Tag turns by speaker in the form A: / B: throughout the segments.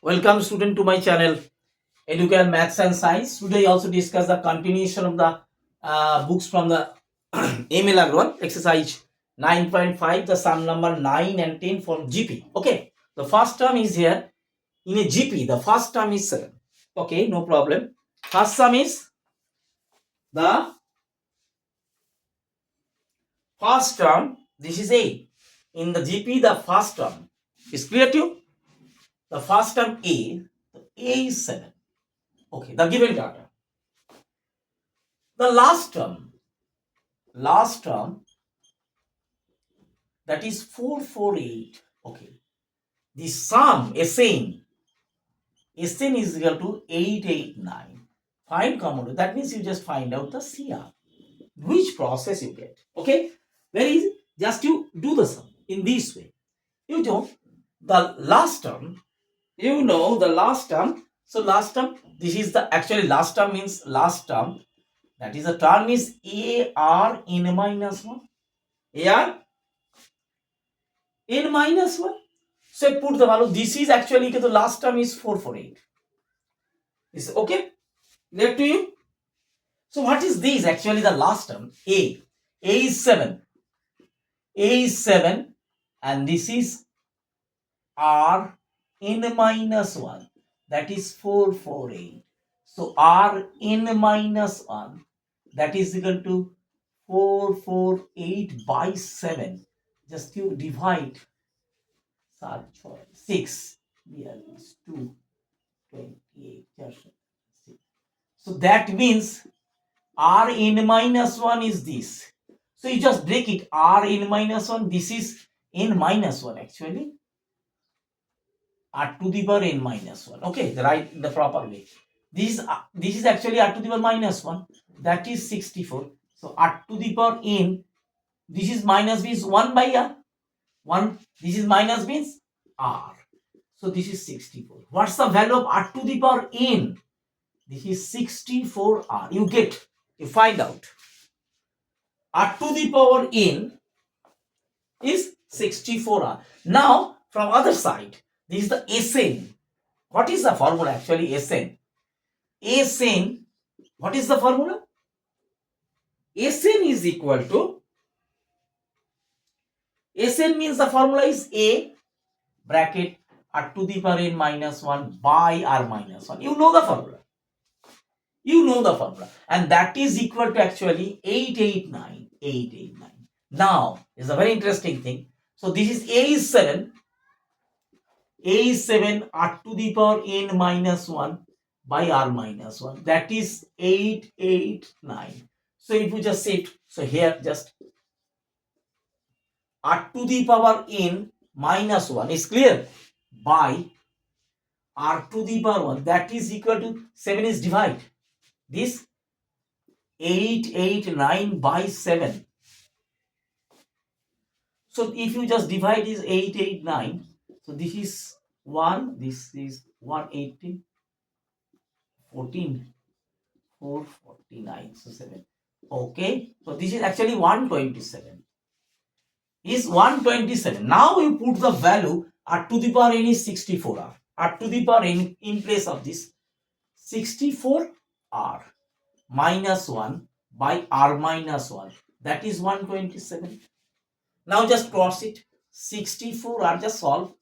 A: Welcome student to my channel Educate Maths and Science. Today I also discuss the continuation of the books from the Emil Agrawal exercise 9.5, the sum number 9 and 10 from GP. Okay, the first term is here in a GP. The first term is 7. Okay, no problem. First sum is the first term. This is A. In the GP, the first term is clear to you. The first term A. A is 7. Okay, the given data. The last term, that is 448. Okay, the sum SN is equal to 889. Find common. That means you just find out the CR, which process you get. Okay, very easy. Just you do the sum in this way. You know the last term. You know the last term. So last term. This is the actually last term means last term. That is the term is AR n minus 1. AR n minus 1. So put the value. This is actually the last term is 448. Is okay? Clear to you? So what is this? Actually the last term A. A is 7. A is 7 and this is R n minus 1. That is 448. So R n minus 1, that is equal to 448 by 7. Just you divide 6. Here is 2, 28. So that means R n minus 1 is this. So you just break it. R n minus 1. This is n minus 1 actually. R to the power n minus 1. Okay, right in the proper way. This is actually R to the power minus 1. That is 64. So R to the power n. This is minus means 1 by R. 1. This is minus means R. So this is 64. What's the value of R to the power n? This is 64R. You find out. R to the power n is 64R. Now, from other side, this is the SN. What is the formula actually? SN. SN, what is the formula? SN is equal to, SN means the formula is A bracket R to the power n minus 1 by R minus 1. You know the formula. And that is equal to actually 889. Now is a very interesting thing. So this is A is 7. A is 7 R to the power n minus 1 by R minus 1. That is 889. So if you just say it, so here just R to the power n minus 1 is clear by R to the power 1. That is equal to 7 is divide. This 889 by 7. So if you just divide this 889, so this is 1, this is 180, 14, 449, so 7. Okay, so this is actually 127. Is 127. Now you put the value R to the power n is 64R. R to the power n in place of this 64R minus 1 by R minus 1. That is 127. Now just cross it. 64R just solve.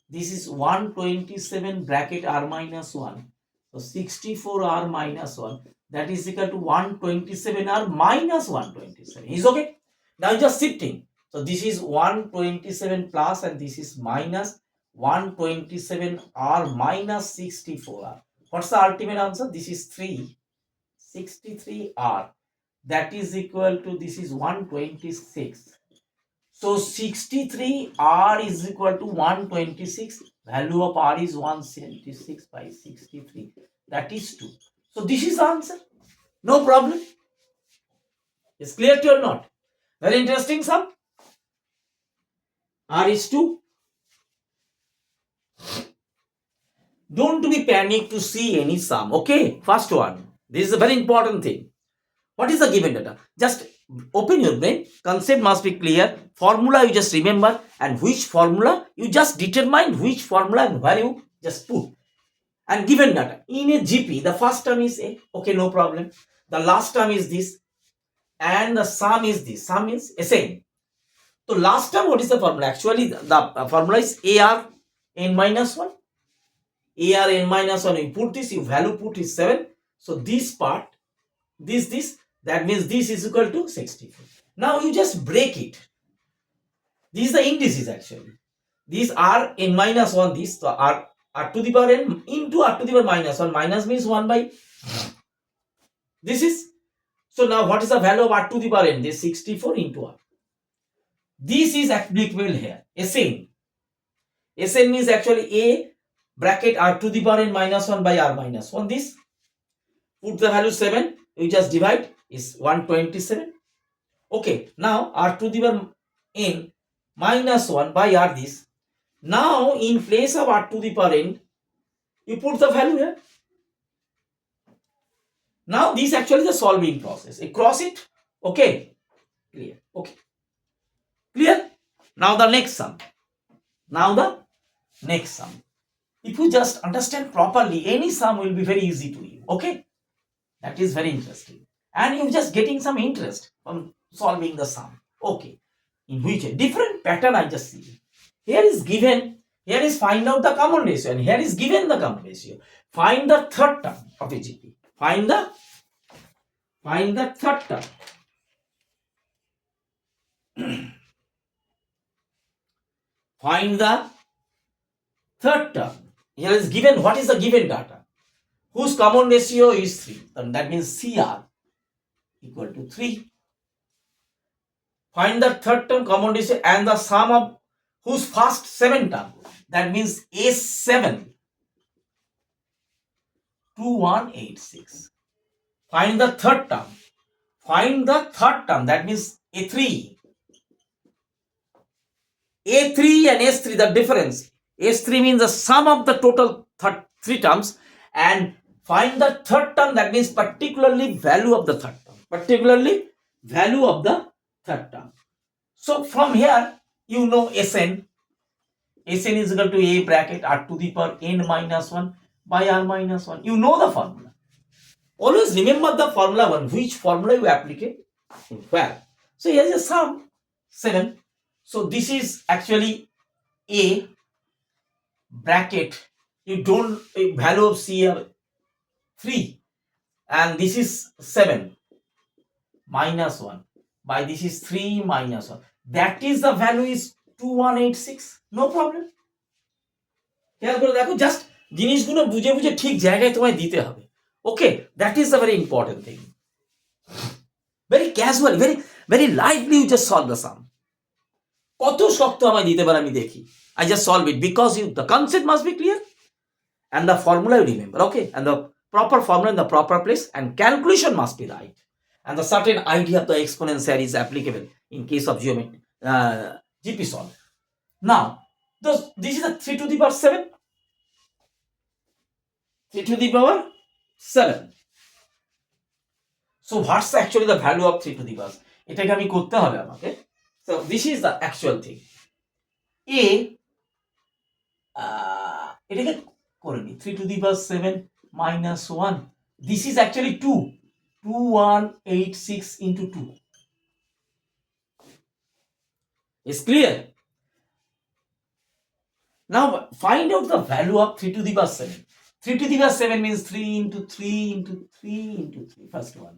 A: This is 127 bracket R minus 1. So 64R minus 1. That is equal to 127R minus 127. Is okay? Now just shifting. So this is 127 plus and this is minus 127R minus 64R. What's the ultimate answer? This is 63R. That is equal to, this is 126. So 63R is equal to 126. Value of R is 176 by 63. That is 2. So this is the answer. No problem. Is clear to you or not? Very interesting sum. R is 2. Don't be panicked to see any sum. Okay, first one. This is a very important thing. What is the given data? Just open your brain. Concept must be clear. Formula you just remember, and which formula you just determine which formula and value just put. and given data. In a GP, the first term is A. Okay, no problem. The last term is this, and the sum is this. Sum is same. So last term, what is the formula? Actually, the formula is AR n minus 1. AR n minus 1. You put this, you value put is 7. So this part, this, that means this is equal to 64. Now you just break it. These are the indices actually. These are n minus 1. These are r to the power n into r to the power minus 1. Minus means 1 by this is. So now what is the value of r to the power n? This 64 into r. This is applicable here. Sn. Sn means actually a bracket r to the power n minus 1 by r minus 1. This. Put the value 7. You just divide. Is 127. Okay. Now r to the power n minus 1 by r this. Now in place of r to the power n, you put the value here. Now this actually the solving process. You cross it. Okay. Clear. Okay. Clear? Now the next sum. If you just understand properly, any sum will be very easy to you. Okay? That is very interesting. And you're just getting some interest from solving the sum. Okay. In which different pattern I just see. Here is given, here is find out the common ratio, and here is given the common ratio. Find the third term of a GP. Find the third term. Find the third term. Here is given, what is the given data? Whose common ratio is 3. And that means CR equal to 3. Find the third term common ratio and the sum of whose first 7 term. That means A7 2186. Find the third term. That means A3. A3 and S3, the difference. S3 means the sum of the total 3 terms, and find the third term, that means particularly value of the third term. So from here, you know Sn. Sn is equal to A bracket r to the power n minus 1 by r minus 1. You know the formula. Always remember the formula one, which formula you apply where. So here is a sum 7. So this is actually A bracket, you don't value of CR 3, and this is 7 minus 1 by this is 3 minus 1. That is the value is 2186. No problem. খেয়াল করে দেখো, just জিনিসগুলো বুঝে বুঝে ঠিক জায়গায় তোমায় দিতে হবে. Okay, that is the very important thing. Very casual, very lightly you just solve the sum. কত শক্ত আমায় দিতে পারে আমি দেখি. I just solve it because the concept must be clear and the formula you remember. Okay, and the proper formula in the proper place and calculation must be right, and the certain idea of the exponential is applicable in case of geometry GP solve. Now this is a 3 to the power 7. 3 to the power 7. So what's actually the value of 3 to the power? এটাকে আমি করতে হবে আমাকে. So this is the actual thing. A এটাকে করে নি 3 to the power 7 minus 1. This is actually 2. 2186 into 2. Is clear? Now find out the value of 3 to the power 7. 3 to the power 7 means 3 into 3 into 3 into 3. First one.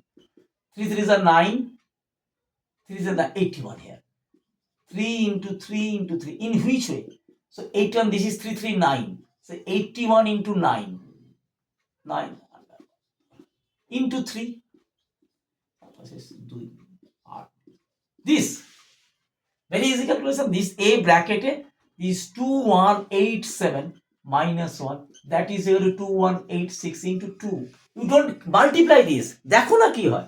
A: 3 3 is a 9. 3 is a 81 here. 3 into 3 into 3. In which way? So 81, this is 339. So 81 into 9. 9 into 3. This. Very easy calculation. This A bracket is 2187 minus 1. That is equal to 2186 into 2. You don't multiply this. দেখো না কি হয়.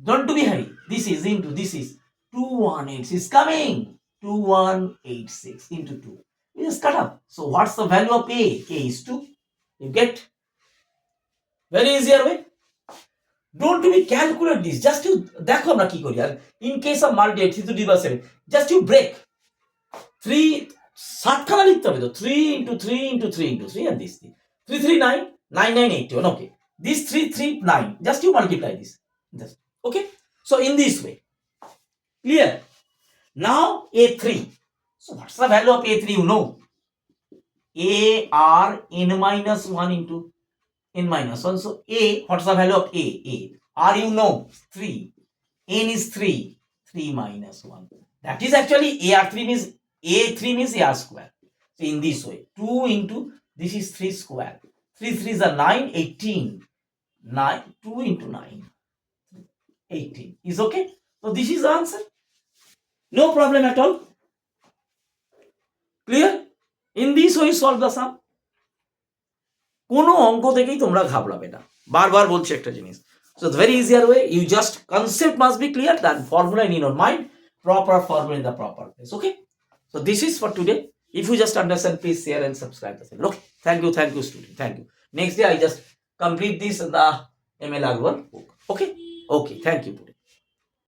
A: Don't be hurry. This is into this is 2186 is coming. 2186 into 2. You just cut up. So what's the value of A? A is 2. You get? Very easier way. Don't be calculate this. Just you দেখো না কি করি. In case of multiply 3 to the power 7, just you break. 3 সাতখানা লিখতে হবে তো. 3 into 3 into 3 into 3 and this thing. 339, 9981. Okay. This 339, just you multiply this. Just okay. So in this way, clear. Now A3. So what's the value of A3? You know, A R n minus 1 into n minus 1. So A, what's the value of A? A. R you know, 3. N is 3. 3 minus 1. That is actually AR3 means A3 means AR square. So in this way, 2 into this is 3 square. 3 3s are 9, 18. 9, 2 into 9, 18. Is okay? So this is the answer. No problem at all. Clear? In this way, solve the sum. কোনো অঙ্ক থেকেই তোমরা ঘাবড়াবে না, বারবার বলছি একটা জিনিস। So the very easier way, you just concept must be clear, that formula in your mind, proper formula in the proper place. Okay, so this is for today. If you just understand, please share and subscribe the channel. Okay, thank you student, thank you. Next day I just complete this the ML Agrawal book. Okay, thank you.